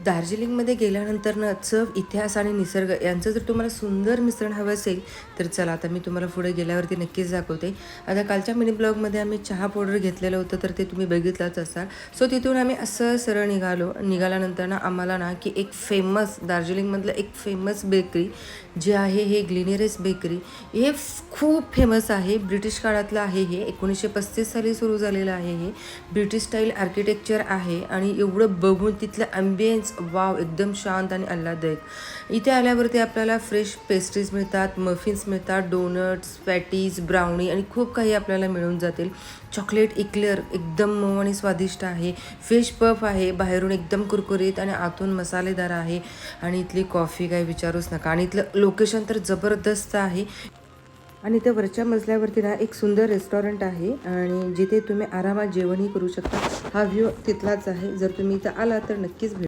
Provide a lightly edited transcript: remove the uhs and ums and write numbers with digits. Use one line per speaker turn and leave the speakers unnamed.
दार्जिलिंगमध्ये गेल्यानंतर ना चव, इतिहास आणि निसर्ग यांचं जर तुम्हाला सुंदर मिश्रण हवं असेल तर चला आता मी तुम्हाला पुढे गेल्यावरती नक्कीच दाखवते. आता कालच्या मिनी ब्लॉगमध्ये आम्ही चहा पावडर घेतलेलं होतं तर ते तुम्ही बघितलंच असाल. सो तिथून आम्ही असं सरळ निघाल्यानंतर ना आम्हाला ना की एक फेमस दार्जिलिंगमधलं एक फेमस बेकरी जे आहे हे ग्लिनेरेस बेकरी. हे खूप फेमस आहे. ब्रिटिश काळातलं आहे हे. 1935 साली सुरू झालेलं आहे हे. ब्रिटिश स्टाईल आर्किटेक्चर आहे आणि एवढं बघून तिथलं ॲम्बियन्स वाव एकदम शांत आणि आल्हाददायक. इथे आल्यावरती आपल्याला फ्रेश पेस्ट्रीज मिळतात, मफिन्स मिळतात, डोनट्स, पॅटीज, ब्राउनी आणि खूप काही आपल्याला मिळून जातील. चॉकलेट इक्लेअर एकदम मऊ आणि स्वादिष्ट आहे. फिश पफ आहे, बाहेरून एकदम कुरकुरीत आणि आतून मसालेदार आहे. आणि इथली कॉफी काही विचारूच नका. आणि इथलं लोकेशन तर जबरदस्त आहे. आणि इथे वरच्या मजल्यावरती ना एक सुंदर रेस्टॉरंट आहे आणि जिथे तुम्ही आरामात जेवणही करू शकता. हा व्ह्यू तिथलाच आहे. जर तुम्ही इथं आला तर नक्कीच भेट.